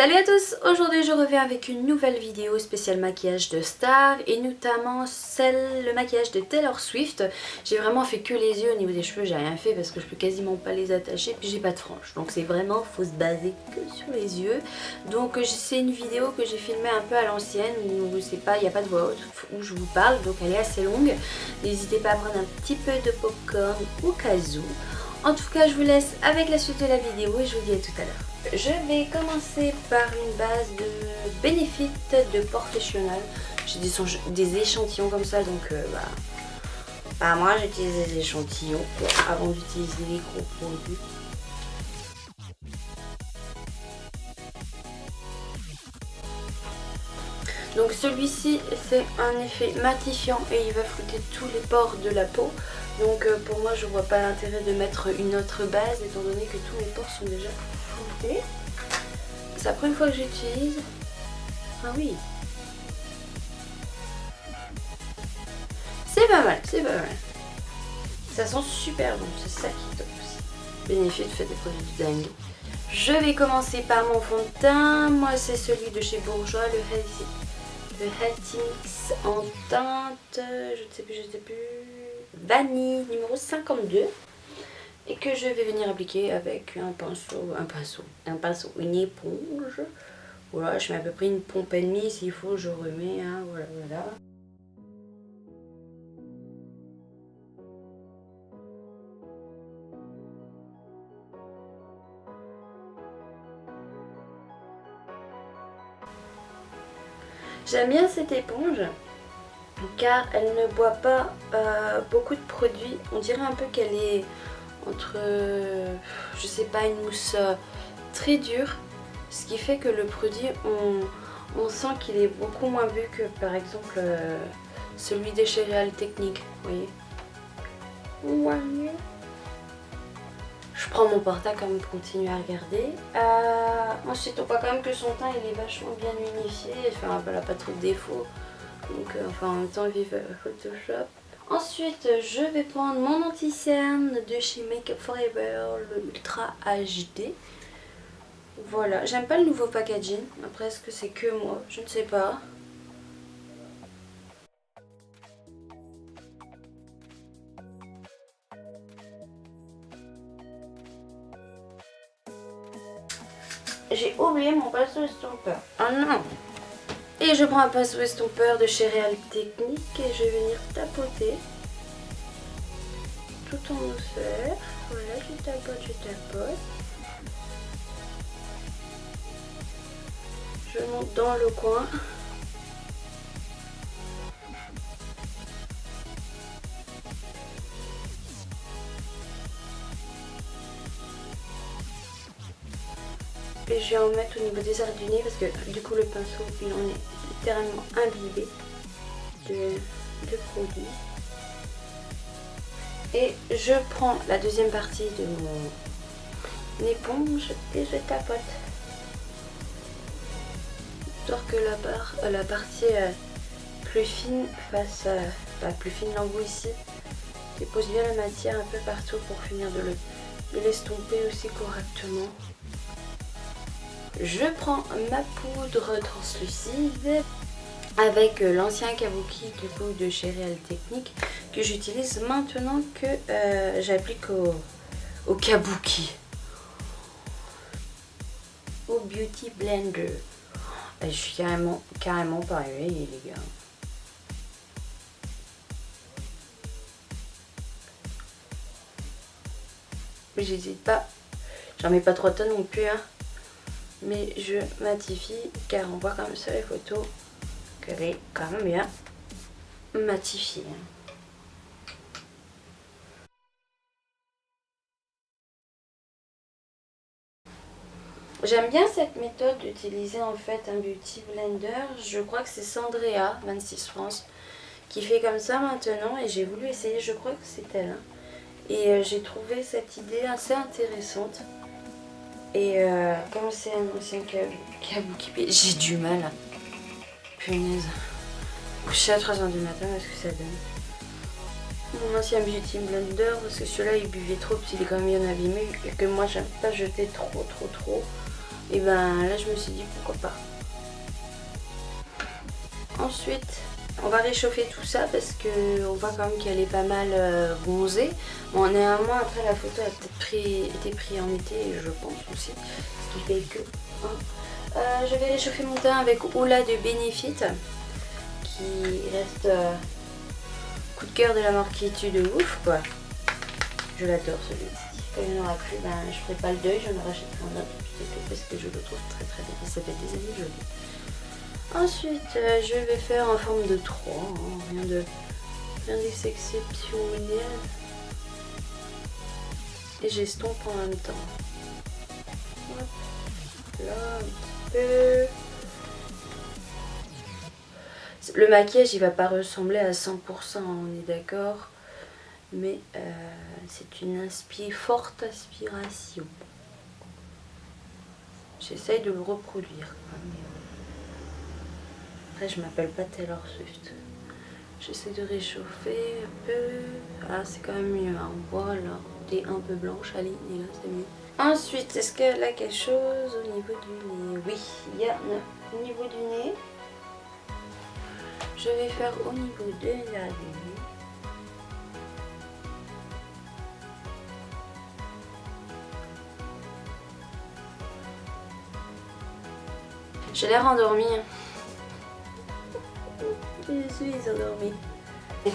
Salut à tous, aujourd'hui je reviens avec une nouvelle vidéo spéciale maquillage de star et notamment le maquillage de Taylor Swift. J'ai vraiment fait que les yeux, au niveau des cheveux j'ai rien fait parce que je peux quasiment pas les attacher puis j'ai pas de franges. Donc c'est vraiment, faut se baser que sur les yeux. Donc c'est une vidéo que j'ai filmée un peu à l'ancienne où je sais pas, il n'y a pas de voix haute où je vous parle, donc elle est assez longue. N'hésitez pas à prendre un petit peu de popcorn au cas où. En tout cas je vous laisse avec la suite de la vidéo et je vous dis à tout à l'heure. Je vais commencer par une base de Benefit de Professional. J'ai des échantillons comme ça, donc moi j'utilise des échantillons avant d'utiliser les gros produits. Donc celui-ci c'est un effet matifiant et il va flouter tous les pores de la peau. Donc pour moi je vois pas l'intérêt de mettre une autre base étant donné que tous mes pores sont déjà floutés. C'est la première fois que j'utilise. Ah oui. C'est pas mal, c'est pas mal. Ça sent super bon, c'est ça qui est top aussi. Benefit fait des produits de dingue. Je vais commencer par mon fond de teint. Moi c'est celui de chez Bourjois, le Healthy Mix en teinte, je ne sais plus, vanille numéro 52. Et que je vais venir appliquer avec un pinceau, une éponge. Voilà, je mets à peu près une pompe et demie, s'il faut je remets, hein, voilà. J'aime bien cette éponge car elle ne boit pas beaucoup de produits. On dirait un peu qu'elle est entre, je sais pas, une mousse très dure. Ce qui fait que le produit, on sent qu'il est beaucoup moins bu que par exemple celui des chez Real Technique, vous voyez. Ouais. Je prends mon portable quand même pour continuer à regarder. Ensuite on voit quand même que son teint il est vachement bien unifié, enfin elle n'a pas trop de défauts. Donc en même temps vive Photoshop. Ensuite je vais prendre mon anti-cerne de chez Make Up For Ever, le Ultra HD. Voilà, j'aime pas le nouveau packaging. Après est-ce que c'est que moi? Je ne sais pas. J'ai oublié mon pinceau estompeur. Oh non! Et je prends un pinceau estompeur de chez Real Technique et je vais venir tapoter tout en douceur. Voilà, je tapote. Je monte dans le coin. Et je vais en mettre au niveau des arcs du nez parce que du coup le pinceau il en est littéralement imbibé de produit. Et je prends la deuxième partie de mon éponge et je tapote. Histoire que la partie plus fine fasse, plus fine l'embout ici. Dépose bien la matière un peu partout pour finir de l'estomper aussi correctement. Je prends ma poudre translucide avec l'ancien kabuki du coup de chez Real Technique que j'utilise maintenant que j'applique au kabuki, au Beauty Blender. Je suis carrément pas réveillée les gars. J'hésite pas, j'en mets pas 3 tonnes non plus hein. Mais je matifie car on voit quand même sur les photos qu'elle est quand même bien matifiée. J'aime bien cette méthode d'utiliser en fait un beauty blender. Je crois que c'est Sandrea 26 France qui fait comme ça maintenant et j'ai voulu essayer, je crois que c'est elle. Et j'ai trouvé cette idée assez intéressante. Et comme c'est un ancien kabuki, j'ai du mal. Punaise. Coucher à 3h du matin, est-ce que ça donne? Mon ancien beauty blender, parce que celui-là il buvait trop, parce qu'il est quand même bien abîmé. Et que moi j'aime pas jeter trop. Et ben là je me suis dit pourquoi pas. Ensuite on va réchauffer tout ça parce que on voit quand même qu'elle est pas mal bronzée. Bon, néanmoins après la photo a peut-être été prise en été, je pense aussi, ce qui fait que. Je vais réchauffer mon teint avec Ola de Benefit, qui reste coup de cœur de la marque qui tue de ouf quoi. Je l'adore celui-ci. Quand il n'y en aura plus, ben, je ferai pas le deuil, j'en rachèterai un autre, c'est tout, parce que je le trouve très très bien. Ça fait des années que je l'ai. Ensuite, je vais faire en forme de 3, hein, rien d'exceptionnel. Et j'estompe en même temps. Hop, là, un petit peu. Le maquillage, il va pas ressembler à 100%, on est d'accord. Mais c'est une forte inspiration. J'essaye de le reproduire. Après, je m'appelle pas Taylor Swift. J'essaie de réchauffer un peu. Ah, c'est quand même mieux. Hein. Voilà, t'es un peu blanche, Aline, et là, c'est mieux. Ensuite, est-ce qu'elle a quelque chose au niveau du nez? Oui, il y a au niveau du nez. Je vais faire au niveau de la nez. J'ai l'air endormie. Je suis endormie. En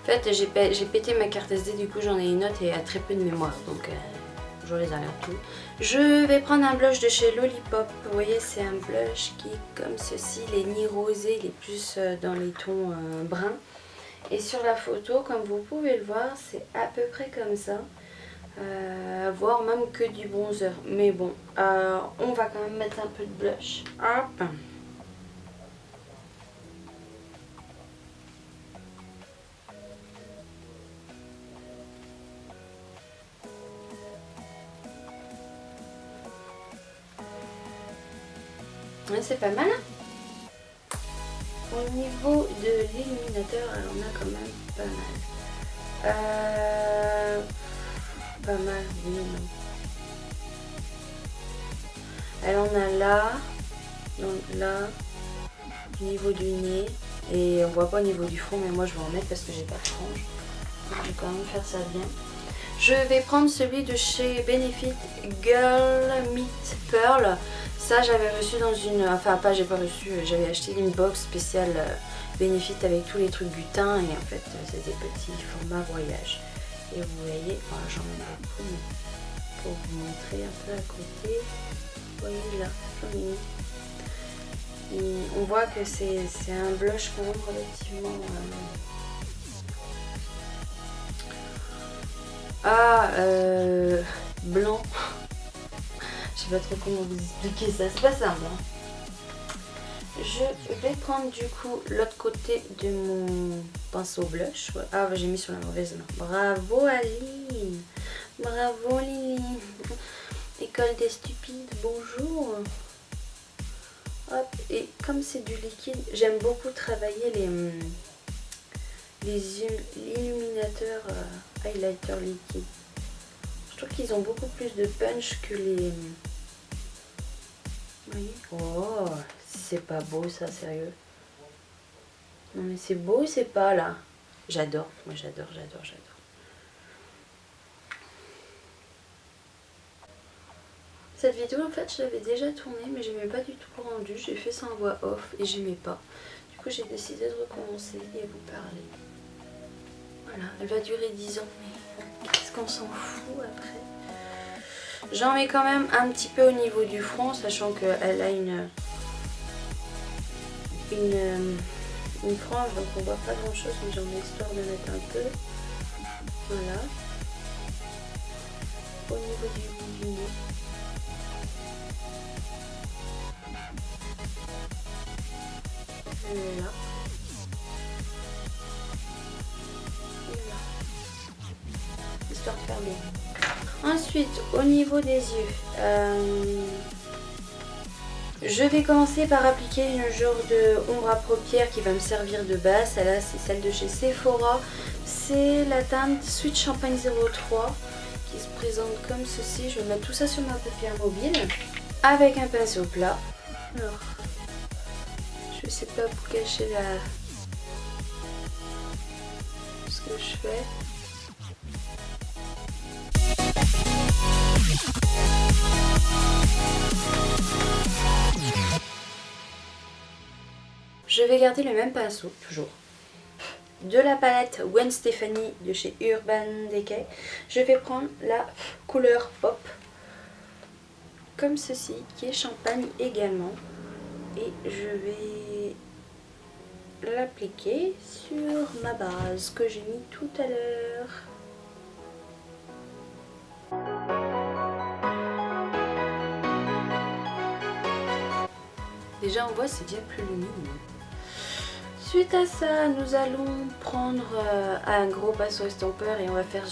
fait, j'ai pété ma carte SD, du coup j'en ai une autre et a très peu de mémoire, donc je les enlève tout. Je vais prendre un blush de chez Lollipop. Vous voyez, c'est un blush qui est comme ceci, les nids rosés, il est plus dans les tons bruns. Et sur la photo, comme vous pouvez le voir, c'est à peu près comme ça. Voire même que du bronzer. Mais bon, on va quand même mettre un peu de blush. Hop. Ouais, c'est pas mal. Hein. Au niveau de l'illuminateur, alors on a quand même pas mal. Pas mal, oui, non. Elle en a là, donc là, au niveau du nez, et on voit pas au niveau du front, mais moi je vais en mettre parce que j'ai pas de frange. Donc je vais quand même faire ça bien. Je vais prendre celui de chez Benefit Girl Meet Pearl. Ça j'avais reçu dans une, enfin pas j'ai pas reçu, j'avais acheté une box spéciale Benefit avec tous les trucs du teint et en fait c'est des petits formats voyage. Et vous voyez, enfin, j'en ai beaucoup mais pour vous montrer un peu à côté, vous voyez là, j'en ai mis. Et on voit que c'est un blush quand même relativement... blanc. Je sais pas trop comment vous expliquer ça, c'est pas simple. Hein. Je vais prendre du coup l'autre côté de mon pinceau blush. Ouais. Ah, j'ai mis sur la mauvaise main. Bravo Aline. Bravo Lily. École des stupides, bonjour. Hop, et comme c'est du liquide, j'aime beaucoup travailler les illuminateurs highlighter liquide. Je trouve qu'ils ont beaucoup plus de punch que les... Vous voyez? Oh, c'est pas beau ça, sérieux. Non mais c'est beau ou c'est pas là? J'adore, moi j'adore. Cette vidéo en fait je l'avais déjà tournée mais j'aimais pas du tout le rendu. J'ai fait ça en voix off et j'aimais pas. Du coup j'ai décidé de recommencer et vous parler. Voilà, elle va durer 10 ans mais qu'est-ce qu'on s'en fout après? J'en mets quand même un petit peu au niveau du front, sachant qu'elle a une frange, donc on voit pas grand chose, mais j'en mets histoire de mettre un peu. Voilà. Au niveau du bout du nez. Et là. Et là. Histoire de fermer. Ensuite, au niveau des yeux, je vais commencer par appliquer une genre de ombre à paupières qui va me servir de base. Celle-là, c'est celle de chez Sephora. C'est la teinte Sweet Champagne 03 qui se présente comme ceci. Je vais mettre tout ça sur ma paupière mobile. avec un pinceau plat. Alors, je sais pas pour cacher ce que je fais. Je vais garder le même pinceau, toujours. De la palette Gwen Stefani de chez Urban Decay, je vais prendre la couleur Pop, comme ceci, qui est champagne également. Et je vais l'appliquer sur ma base que j'ai mis tout à l'heure. Déjà on voit c'est déjà plus lumineux. Suite à ça, nous allons prendre un gros pinceau estompeur et on va faire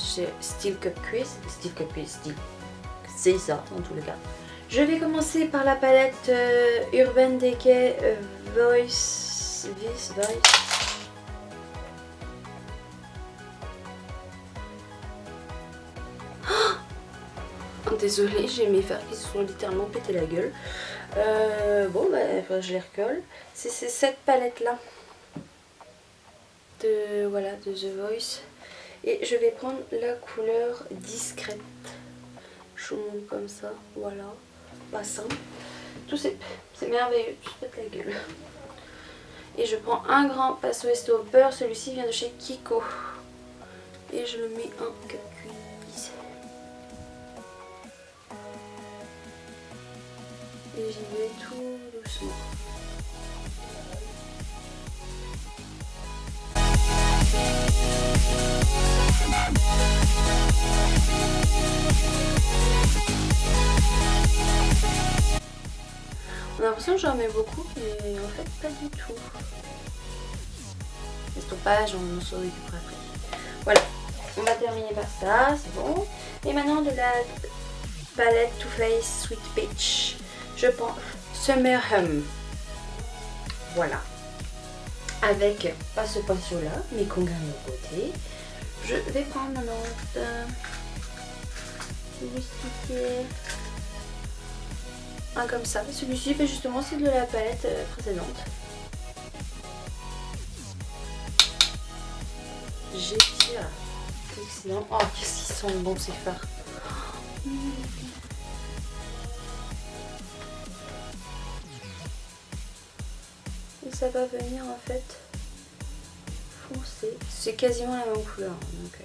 Steel Cup Quiz. C'est ça dans tous les cas. Je vais commencer par la palette Urban Decay Voice. Oh, désolée, j'ai mes fers qui se sont littéralement pété la gueule. Bon, bah, je les recolle. C'est cette palette là. Voilà, de The Voice. Et je vais prendre la couleur discrète. Je vous montre comme ça, voilà. Pas simple. Tout c'est merveilleux, je pète la gueule. Et je prends un grand pinceau estompeur, celui-ci vient de chez Kiko. Et je le mets en cuisse. Et j'y vais tout doucement. On a l'impression que j'en mets beaucoup, mais en fait pas du tout. Estompage, on s'en occupera après. Voilà, on va terminer par ça, c'est bon. Et maintenant de la palette Too Faced Sweet Peach, je prends Summer Hum. Voilà. Avec, pas ce pinceau là, mais qu'on gagne au côté. Je vais prendre maintenant celui-ci un comme ça. Celui-ci, justement, c'est de la palette précédente. J'étire. Excellent. Oh, qu'est-ce qu'ils sont bons ces fards. Et ça va venir en fait foncé. C'est quasiment la même couleur. Donc,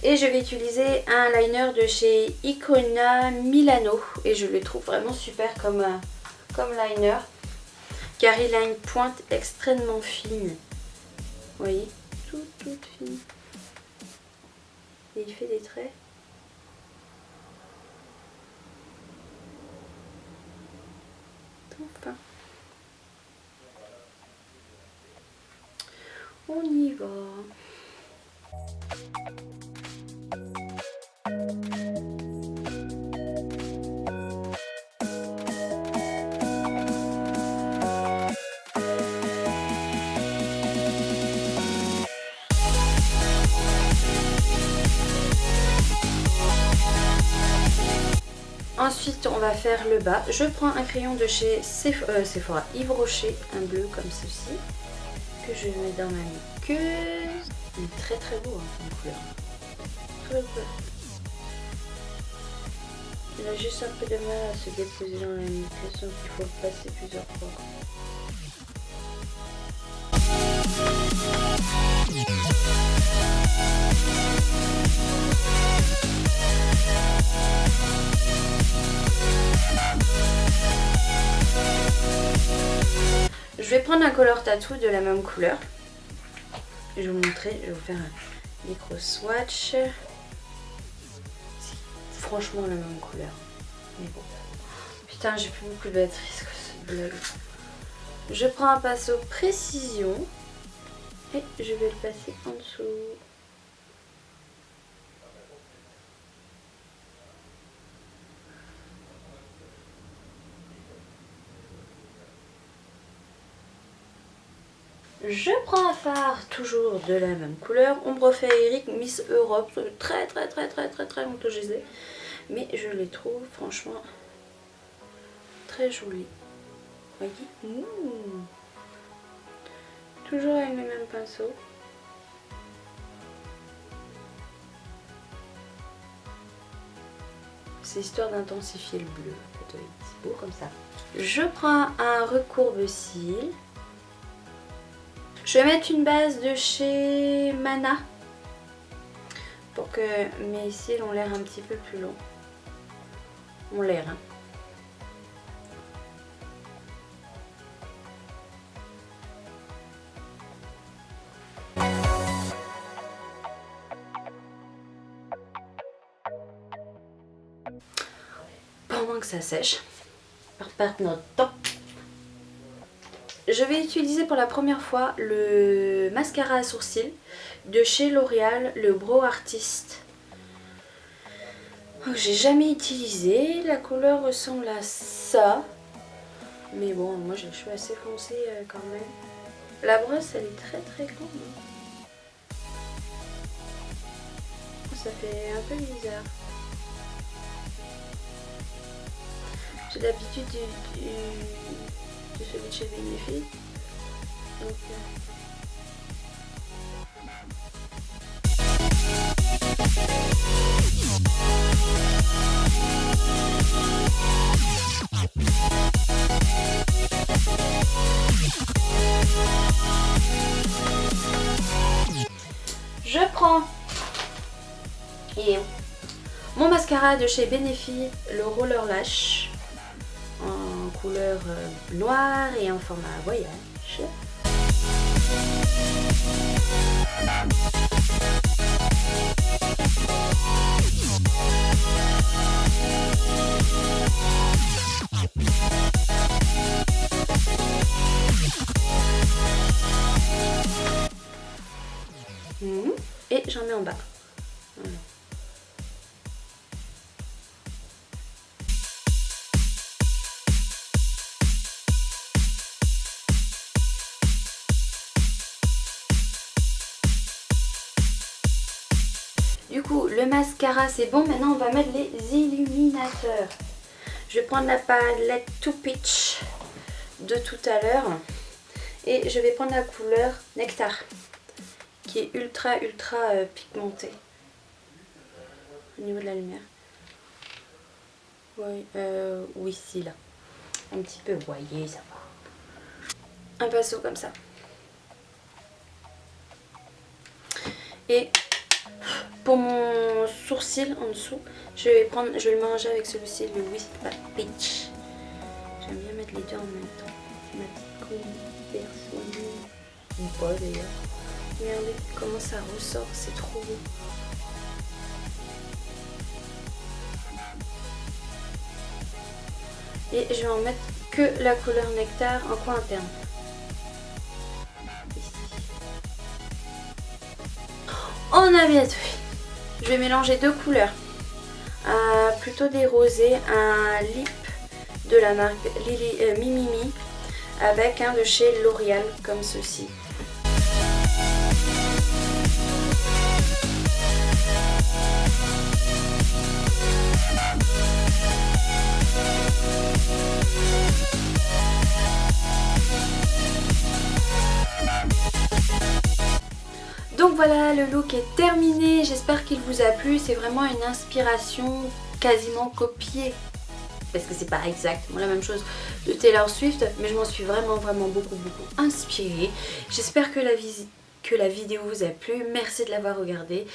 et je vais utiliser un liner de chez Icona Milano. Et je le trouve vraiment super comme liner. Car il a une pointe extrêmement fine. Vous voyez, toute fine. Et il fait des traits. Tout fin. On y va. Ensuite, on va faire le bas. Je prends un crayon de chez Sephora Yves Rocher, un bleu comme ceci, que je mets dans ma muqueuse. Il est très très beau comme couleur. Très beau. Il a juste un peu de mal à se déposer dans la muqueuse, donc il faut le passer plusieurs fois. Je vais prendre un color tattoo de la même couleur. Je vais vous montrer, je vais vous faire un micro swatch. C'est franchement la même couleur. Mais bon. Putain, j'ai plus beaucoup de batterie, c'est quoi cette blague. Je prends un pinceau précision et je vais le passer en dessous. Je prends un fard toujours de la même couleur, ombre féerique Miss Europe, très longtemps que je les ai, mais je les trouve franchement très jolis. Voyez, toujours avec le même pinceau. C'est histoire d'intensifier le bleu, c'est beau comme ça. Je prends un recourbe-cils. Je vais mettre une base de chez Mana pour que mes cils ont l'air un petit peu plus longs. Ont l'air, hein. Pendant que ça sèche, par perdre notre temps, je vais utiliser pour la première fois le mascara à sourcils de chez L'Oréal, le Brow Artist. J'ai jamais utilisé, la couleur ressemble à ça, mais bon, moi j'ai les cheveux assez foncés quand même. La brosse elle est très grande. Ça fait un peu bizarre. J'ai l'habitude de celui de chez Benefit. Donc, je prends mon mascara de chez Benefit, le Roller Lash, en couleur noire et en format voyage. Et j'en mets en bas. Voilà. Du coup, le mascara c'est bon. Maintenant, on va mettre les illuminateurs. Je vais prendre la palette Too Peach de tout à l'heure. Et je vais prendre la couleur Nectar, qui est ultra pigmentée au niveau de la lumière. Oui, oui, si là. Un petit peu, vous voyez, ça va. Un pinceau comme ça. Et pour mon sourcil en dessous, je vais le mélanger avec celui-ci, le Whisper Peach. J'aime bien mettre les deux en même temps. C'est ma petite conversation. Ou pas d'ailleurs. Regardez comment ça ressort, c'est trop beau. Et je vais en mettre que la couleur Nectar en coin interne. Ici. On a bientôt fini. Je vais mélanger deux couleurs. Plutôt des rosés, un lip de la marque Mimimi avec un de chez L'Oréal comme ceci. Donc voilà, le look est terminé, j'espère qu'il vous a plu, c'est vraiment une inspiration quasiment copiée, parce que c'est pas exactement la même chose de Taylor Swift, mais je m'en suis vraiment beaucoup inspirée. J'espère que la vidéo vous a plu, merci de l'avoir regardée,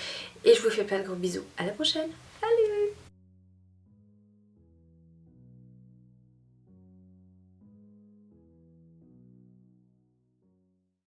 et je vous fais plein de gros bisous, à la prochaine, salut!